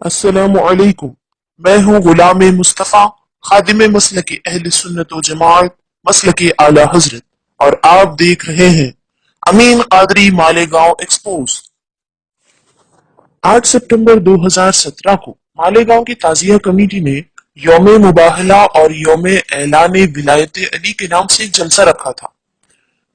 السلام علیکم۔ میں ہوں غلام مصطفیٰ، خادم مسلک اہل سنت و جماعت، مسلک اعلی حضرت، اور آپ دیکھ رہے ہیں امین قادری مالیگاؤں ایکسپوز۔ 8 سپٹمبر 2017 کو مالیگاؤں کی تعزیہ کمیٹی نے یوم مباہلہ اور یوم اعلان ولایت علی کے نام سے ایک جلسہ رکھا تھا،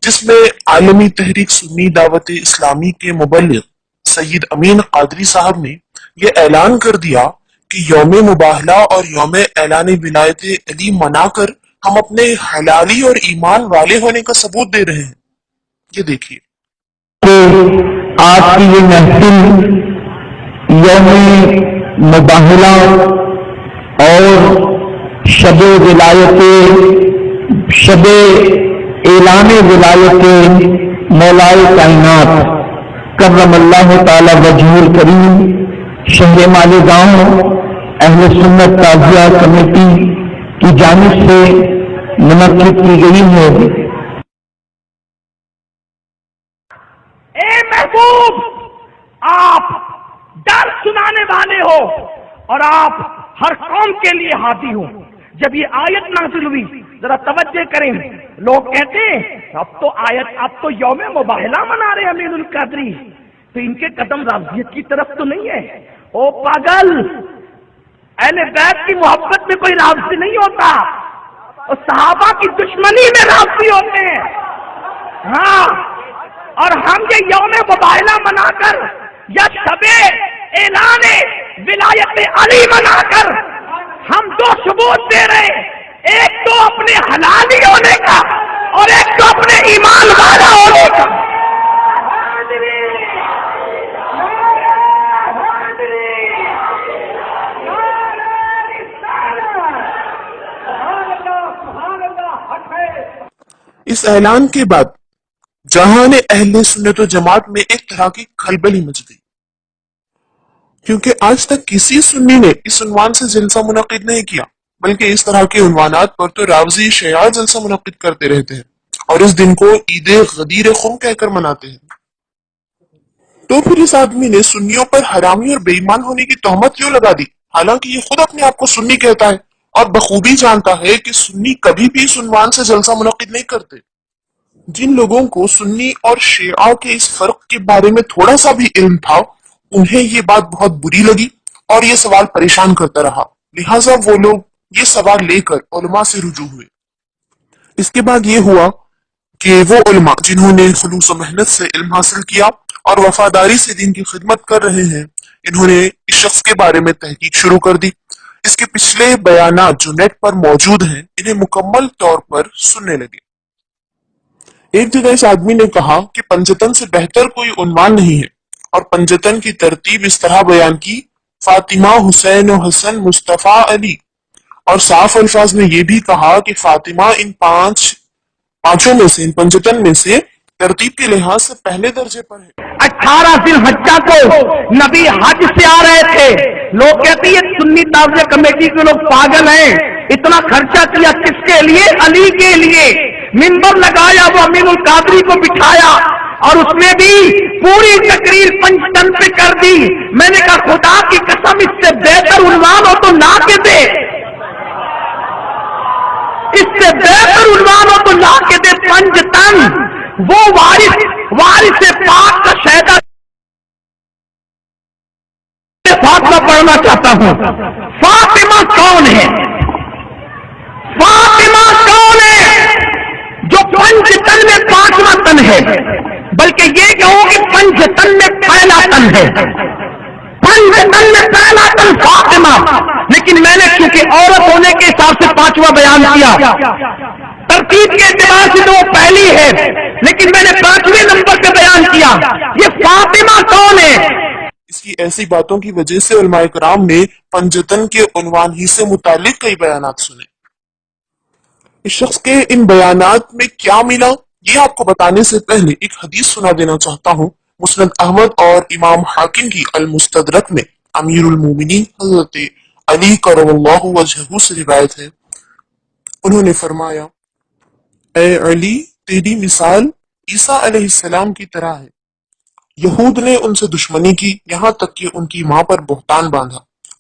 جس میں عالمی تحریک سنی دعوت اسلامی کے مبلغ سید امین قادری صاحب نے یہ اعلان کر دیا کہ یوم مباہلہ اور یوم اعلان ولایت علی منا کر ہم اپنے حلالی اور ایمان والے ہونے کا ثبوت دے رہے ہیں۔ یہ دیکھیے آج کی یہ محفل یوم مباہلہ اور شب ولایت شب اعلان ولایت مولائے کائنات کرم اللہ تعالی وجہ الکریم شہر مالیگاؤں اہل سنت تعزیہ کمیٹی کی جانب سے منعقد کی گئی ہے۔ اے محبوب، آپ ڈر سنانے والے ہو اور آپ ہر قوم کے لیے ہادی ہو۔ جب یہ آیت نازل ہوئی ذرا توجہ کریں، لوگ کہتے ہیں اب تو یوم مباہلہ منا رہے امین القادری، تو ان کے قدم رافضیت کی طرف تو نہیں ہے؟ او پاگل، اہل بیت کی محبت میں کوئی رافضی نہیں ہوتا، اور صحابہ کی دشمنی میں رافضی ہوتے ہیں۔ ہاں، اور ہم یہ یوم مباہلہ منا کر یا شب اعلان ولایت علی منا کر ہم دو ثبوت دے رہے ہیں، ایک تو اپنے حلالی ہونے کا اور ایک تو اپنے ایمان والا ہونے کا۔ اس اعلان کے بعد جہان اہل سنت و جماعت میں ایک طرح کی کھلبلی مچ گئی، کیونکہ آج تک کسی سنی نے اس عنوان سے جلسہ منعقد نہیں کیا، بلکہ اس طرح کے عنوانات پر تو راوزی شیعہ جلسہ منعقد کرتے رہتے ہیں اور اس دن کو عید غدیر خم کہہ کر مناتے ہیں۔ تو پھر اس آدمی نے سنیوں پر حرامی اور بے ایمان ہونے کی تہمت کیوں لگا دی، حالانکہ یہ خود اپنے آپ کو سنی کہتا ہے اور بخوبی جانتا ہے کہ سنی کبھی بھی اس عنوان سے جلسہ منعقد نہیں کرتے۔ جن لوگوں کو سنی اور شیعہ کے اس فرق کے بارے میں تھوڑا سا بھی علم تھا، انہیں یہ بات بہت بری لگی اور یہ سوال پریشان کرتا رہا، لہٰذا وہ لوگ یہ سوال لے کر علماء سے رجوع ہوئے۔ اس کے بعد یہ ہوا کہ وہ علماء جنہوں نے خلوص و محنت سے علم حاصل کیا اور وفاداری سے دین کی خدمت کر رہے ہیں، انہوں نے اس شخص کے بارے میں تحقیق شروع کر دی۔ اس کے پچھلے بیانات جو نیٹ پر موجود ہیں انہیں مکمل طور پر سننے لگے۔ ایک جگہ اس آدمی نے کہا کہ پنجتن سے بہتر کوئی عنوان نہیں ہے، اور پنجتن کی ترتیب اس طرح بیان کی: فاطمہ، حسین و حسن، مصطفیٰ، علی، اور صاف الفاظ میں یہ بھی کہا کہ فاطمہ ان پانچوں میں سے، ان پنجتن میں سے ترتیب کے لحاظ سے پہلے درجے پر ہے۔ 18 ذی الحجہ کو نبی حج سے آ رہے تھے، لوگ کہتے ہیں سنی تعزیہ کمیٹی کے لوگ پاگل ہیں، اتنا خرچہ کیا کس کے لیے؟ علی کے لیے۔ منبر لگایا، وہ امین القادری کو بٹھایا اور اس میں بھی پوری تقریر پنجتن پہ کر دی۔ میں نے کہا خدا کی قسم اس سے بہتر عنوان ہو تو لا کے دے، اس سے بہتر عنوان ہو تو لا کے دے۔ پنجتن، وہ وارث پاک کا شہدہ فاطمہ پڑھنا چاہتا ہوں۔ فاطمہ کون ہے؟ فاطمہ کون ہے جو پنجتن میں 5واں تن ہے، بلکہ یہ کہوں کہ پنجتن میں پہلا تن ہے، پنجتن میں پہلا تن فاطمہ۔ لیکن میں نے چونکہ عورت ہونے کے حساب سے 5واں بیان کیا، ترتیب کے اعتبار سے تو وہ پہلی ہے، لیکن میں نے 5ویں نمبر پہ بیان کیا۔ یہ فاطمہ کون ہے؟ اس کی ایسی باتوں کی وجہ سے علماء کرام نے پنجتن کے عنوان ہی سے متعلق کئی بیانات سنے۔ اس شخص کے ان بیانات میں کیا ملا، یہ آپ کو بتانے سے پہلے ایک حدیث سنا دینا چاہتا ہوں۔ مسند احمد اور امام حاکم کی المستدرک میں امیر المومنین حضرت علی کرم اللہ وجہہ سے روایت ہے، انہوں نے فرمایا: اے علی، تیری مثال عیسیٰ علیہ السلام کی طرح ہے۔ یہود نے ان سے دشمنی کی، یہاں تک کہ ان کی ماں پر بہتان باندھا،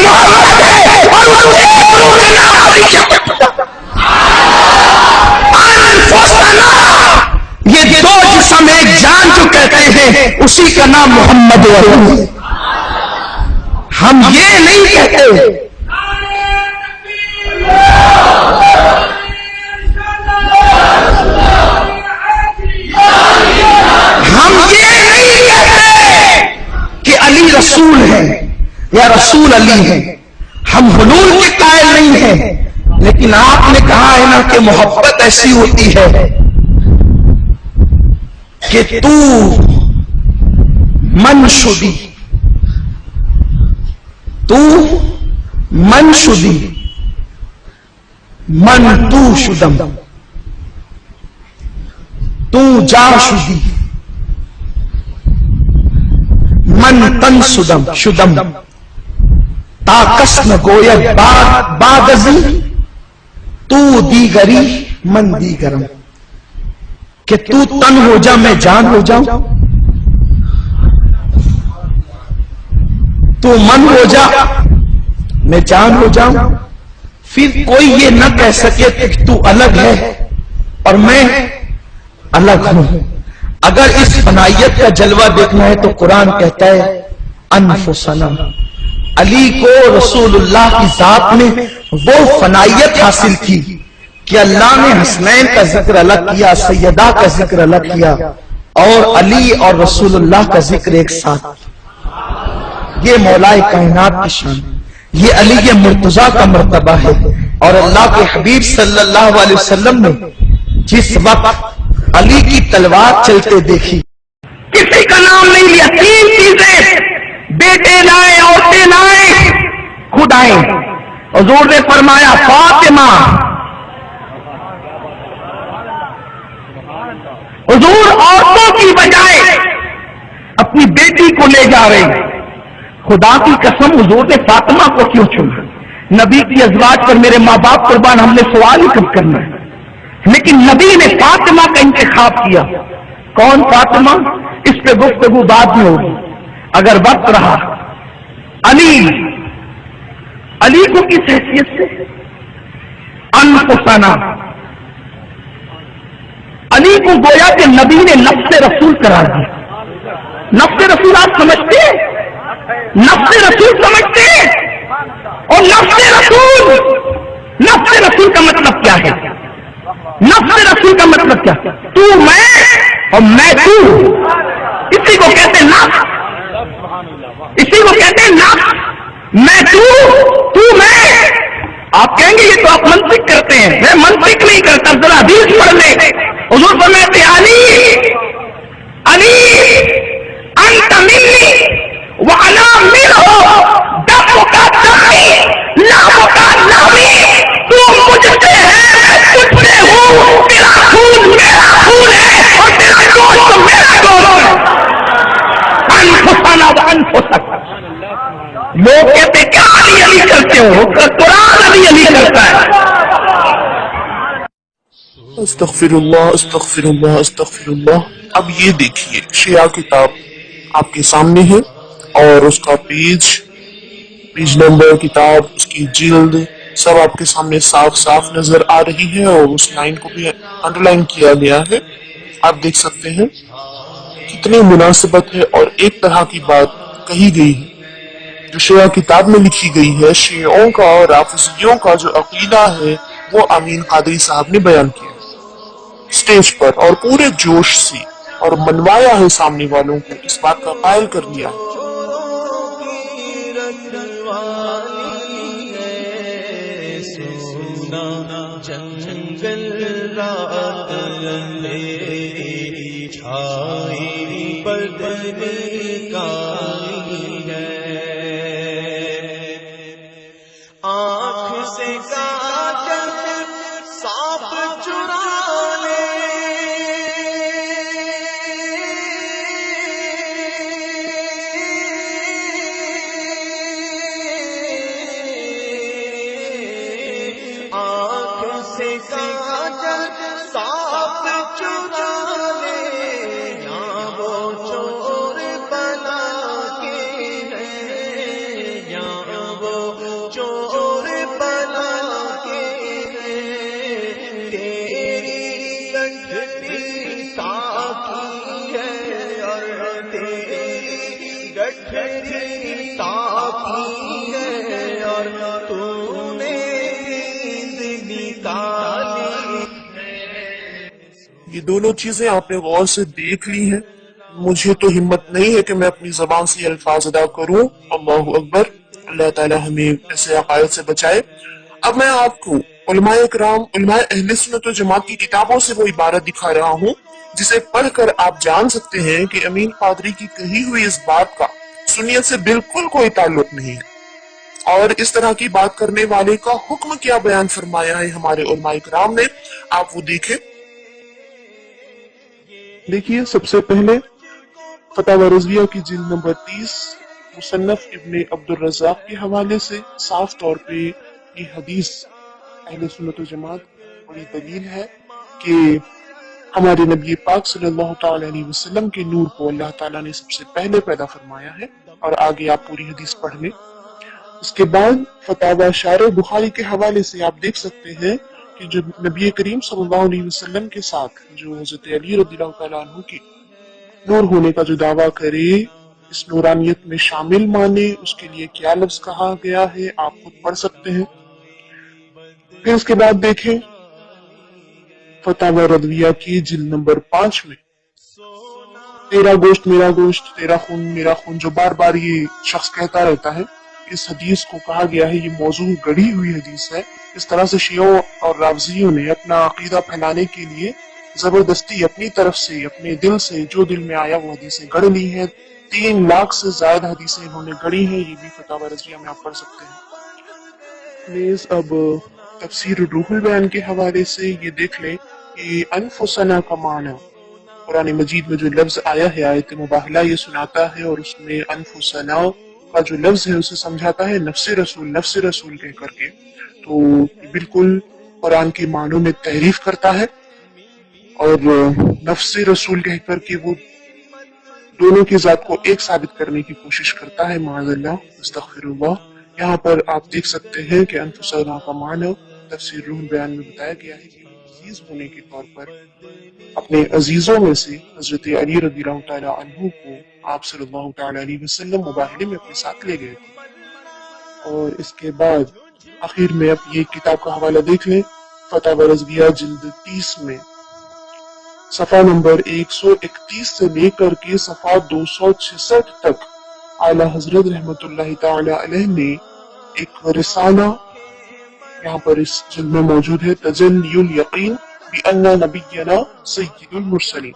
محمد ہے اور اس کے قلوب انفسنا، یہ دو جسم ایک جان جو کہتے ہیں اسی کا نام محمد ہے. ہم یہ نہیں کہتے کہ علی رسول ہے یا رسول علی ہے. ہم حلول کے قائل نہیں ہیں، لیکن آپ نے کہا ہے نا کہ محبت ایسی ہوتی ہے کہ تو من شدی، تو من شدی من تو شدم، تو جا شدی من تن شدم تا کس نہ گوید بعد ازی تو دیگری من دیگرم، کہ تو تن ہو جا میں جان ہو جاؤں، تو من ہو جا میں جان ہو جاؤں، پھر کوئی یہ نہ کہہ سکے کہ تو الگ ہے اور میں الگ ہوں. اگر اس فنائیت کا جلوہ دیکھنا ہے تو قرآن کہتا ہے انفسنا. علی کو رسول اللہ کی ذات میں وہ فنائیت حاصل تھی کہ اللہ نے حسنین کا ذکر الگ کیا، سیدہ کا ذکر الگ کیا، اور علی اور رسول اللہ کا ذکر ایک ساتھ. یہ مولا کائنات کی شان، یہ علی مرتضیٰ کا مرتبہ ہے. اور اللہ کے حبیب صلی اللہ علیہ وسلم نے جس وقت علی کی تلوار چلتے دیکھی، کسی کا نام نہیں لیا. 3 چیزیں، بیٹے لائے، عورتیں لائے، خود آئے. حضور نے فرمایا فاطمہ. حضور عورتوں کی بجائے اپنی بیٹی کو لے جا رہے ہیں. خدا کی قسم حضور نے فاطمہ کو کیوں چنا؟ نبی کی ازواج پر میرے ماں باپ قربان، ہم نے سوال ہی کب کرنا ہے، لیکن نبی نے فاطمہ کا انتخاب کیا. کون فاطمہ؟ اس پہ گفتگو بعد میں ہوگی اگر وقت رہا. علی کو کس حیثیت سے انفسنا، علی کو گویا کہ نبی نے نفس رسول قرار دیا. نفس رسول آپ سمجھتے ہیں؟ نفس رسول سمجھتے ہیں؟ اور نفس رسول کا مطلب کیا ہے؟ نفس رسول کا مطلب کیا؟ تو میں اور میں تو. اسی کو کہتے ہیں نفس، اسی کو کہتے ہیں نفس. میں تو میں. آپ کہیں گے یہ تو آپ منطق کرتے ہیں. میں منطق نہیں کرتا، ذرا حدیث پڑھ لیں. حضور فرماتے علی انت منی وانا منہ، دمک دمی لحمک لحمی. تو مجھ سے ہے میں تجھ سے ہوں، تیرا خون میرا خون ہے اور تیرا گوشت میرا گوشت ہے. انفسنا وانفسک. لوگ کہتے کیا علی علی کرتے ہو؟ قرآن علی علی کرتا ہے. استغفر اللہ استغفر اللہ استغفر اللہ. اب یہ دیکھیے شیعہ کتاب آپ کے سامنے ہے اور اس کا پیج نمبر، کتاب، اس کی جلد سب آپ کے سامنے صاف صاف نظر آ رہی ہے، اور اس لائن کو بھی انڈر لائن کیا گیا ہے. آپ دیکھ سکتے ہیں کتنی مناسبت ہے اور ایک طرح کی بات کہی گئی ہے جو شیعہ کتاب میں لکھی گئی ہے. شیعوں کا اور رافضیوں کا جو عقیدہ ہے وہ امین قادری صاحب نے بیان کیا اسٹیج پر، اور پورے جوش سے، اور منوایا ہے سامنے والوں کو، اس بات کا قائل کر دیا ہے. یہ دونوں چیزیں آپ نے غور سے دیکھ لی ہیں. مجھے تو ہمت نہیں ہے کہ میں اپنی زبان سے یہ الفاظ ادا کروں. اللہ اکبر. اللہ تعالی ہمیں ایسے عقائد سے بچائے. اب میں آپ کو علماء اکرام، علماء اہل سنت و جماعت کی کتابوں سے وہ عبارت دکھا رہا ہوں جسے پڑھ کر آپ جان سکتے ہیں کہ امین قادری کی کہی ہوئی اس بات کا سنیت سے بالکل کوئی تعلق نہیں ہے. اور اس طرح کی بات کرنے والے کا حکم کیا بیان فرمایا ہے ہمارے علماء اکرام نے، آپ وہ دیکھیں. دیکھیے، سب سے پہلے فتاوی رضویہ کی جلد نمبر 30 مصنف ابن عبد الرزاق کے حوالے سے صاف طور پہ یہ حدیث اہل سنت و جماعت بڑی دلیل ہے کہ ہمارے نبی پاک صلی اللہ تعالی علیہ وسلم کے نور کو اللہ تعالیٰ نے سب سے پہلے پیدا فرمایا ہے. اور آگے آپ پوری حدیث پڑھ لیں. اس کے بعد فتاوی شارح بخاری کے حوالے سے آپ دیکھ سکتے ہیں کہ جو نبی کریم صلی اللہ علیہ وسلم کے ساتھ جو حضرت علی رضی اللہ تعالیٰ عنہ کی نور ہونے کا جو دعویٰ کرے، اس نورانیت میں شامل مانے، اس کے لیے کیا لفظ کہا گیا ہے آپ خود پڑھ سکتے ہیں. پھر اس کے بعد دیکھیں فتاوی رضویہ کی جلد نمبر 5 میں تیرا گوشت میرا گوشت، تیرا خون میرا خون، جو بار بار یہ شخص کہتا رہتا ہے، اس حدیث کو کہا گیا ہے یہ موضوع گڑھی ہوئی حدیث ہے. اس طرح سے شیعوں اور رافضیوں نے اپنا عقیدہ پھیلانے کے لیے زبردستی اپنی طرف سے، اپنے دل سے جو دل میں آیا وہ حدیثیں گڑھ لی ہیں. 3 لاکھ سے زائد حدیثیں انہوں نے گڑھی ہیں. یہ بھی فتاوی رضویہ میں آپ پڑھ سکتے ہیں. پلیز اب تفسیر روح البیان کے حوالے سے یہ دیکھ لیں کہ انفسنا کا معنی قرآن مجید میں جو لفظ آیا ہے، آیت مباہلہ یہ سناتا ہے اور اس میں انفسنا کا جو لفظ ہے اسے سمجھاتا ہے نفس رسول کہہ کر کے. تو بالکل قرآن کے معنوں میں تحریف کرتا ہے اور نفس رسول کہہ کر کے وہ دونوں کی ذات کو ایک ثابت کرنے کی کوشش کرتا ہے. معاذ اللہ، استغفر اللہ. یہاں پر آپ دیکھ سکتے ہیں کہ انفسنا کا معنی تفسیر روح البیان میں بتایا گیا ہے کہ عزیز ہونے کے طور پر اپنے عزیزوں میں سے حضرت علی رضی اللہ تعالی عنہ کو آپ صلی اللہ تعالی علیہ وسلم مباہلے میں اپنے ساتھ لے گئے تھے. اور اس کے بعد آخر میں اب یہ کتاب کا حوالہ دیکھ لیں. فتاوی رضویہ جلد 30 میں صفحہ نمبر 131 سے لے کر کے صفحہ 266 تک اعلی حضرت رحمت اللہ تعالی علیہ نے ایک رسالہ یہاں پر اس جلد میں موجود ہے، تجلی الیقین بأن نبینا سید المرسلین،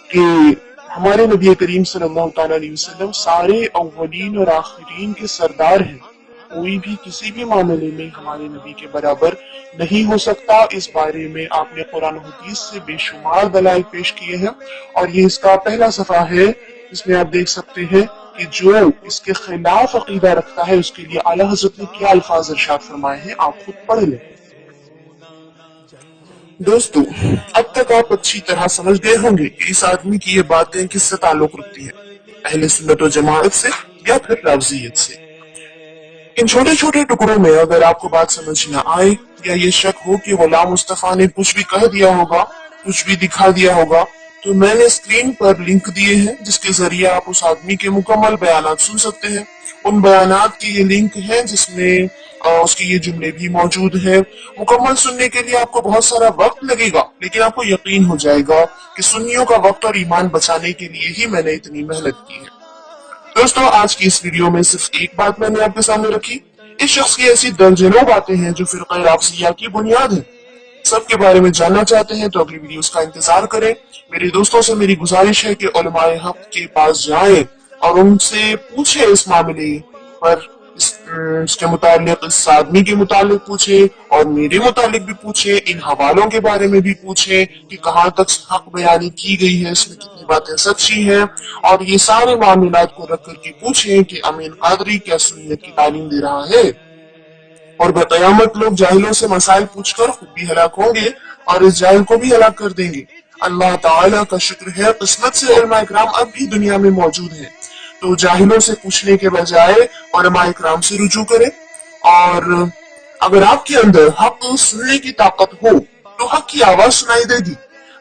کہ ہمارے نبی کریم صلی اللہ تعالی علیہ وسلم سارے اولین اور آخرین کے سردار ہیں. کوئی بھی کسی بھی معاملے میں ہمارے نبی کے برابر نہیں ہو سکتا. اس بارے میں آپ نے قرآن و حدیث سے بے شمار دلائل پیش کیے ہیں اور یہ اس کا پہلا صفحہ ہے. اس میں آپ دیکھ سکتے ہیں کہ جو اس کے خلاف عقیدہ رکھتا ہے اس کے لیے اعلیٰ حضرت نے کیا الفاظ ارشاد فرمائے ہیں، آپ خود پڑھ لیں. دوستو، اب تک آپ اچھی طرح سمجھ گئے ہوں گے کہ اس آدمی کی یہ باتیں کس سے تعلق رکھتی ہیں، اہل سنت و جماعت سے یا پھر رافضیت سے. ان چھوٹے چھوٹے ٹکڑوں میں اگر آپ کو بات سمجھ نہ آئے یا یہ شک ہو کہ غلام مصطفیٰ نے کچھ بھی کہہ دیا ہوگا، کچھ بھی دکھا دیا ہوگا، تو میں نے اسکرین پر لنک دیے ہیں جس کے ذریعے آپ اس آدمی کے مکمل بیانات سن سکتے ہیں. ان بیانات کی یہ لنک ہے جس میں اس کی یہ جملے بھی موجود ہیں. مکمل سننے کے لیے آپ کو بہت سارا وقت لگے گا، لیکن آپ کو یقین ہو جائے گا کہ سنیوں کا وقت اور ایمان بچانے کے لیے ہی میں نے اتنی محنت کی ہے. دوستو، آج کی اس ویڈیو میں صرف ایک بات میں نے آپ کے سامنے رکھی. اس شخص کی ایسی درجنوں باتیں ہیں جو فرقہ رافضیہ کی بنیاد ہے. سب کے بارے میں جاننا چاہتے ہیں تو اگلی ویڈیوز کا انتظار کریں. میرے دوستوں سے میری گزارش ہے کہ علماء حق کے پاس جائیں اور ان سے پوچھیں اس معاملے پر، اس کے متعلق، اس آدمی کے متعلق پوچھیں اور میرے متعلق بھی پوچھیں. ان حوالوں کے بارے میں بھی پوچھیں کہ کہاں تک حق بیانی کی گئی ہے، اس میں کتنی باتیں سچی ہیں، اور یہ سارے معاملات کو رکھ کر کے پوچھیں کہ امین قادری کیا سنت کی تعلیم دے رہا ہے. اور بقیامت لوگ جاہلوں سے مسائل پوچھ کر خود بھی ہلاک ہوں گے اور اس جاہل کو بھی ہلاک کر دیں گے. اللہ تعالیٰ کا شکر ہے، قسمت سے علماء اکرام اب بھی دنیا میں موجود ہیں. تو جاہلوں سے پوچھنے کے بجائے علماء اکرام سے رجوع کریں. اور اگر آپ کے اندر حق سننے کی طاقت ہو تو حق کی آواز سنائی دے گی.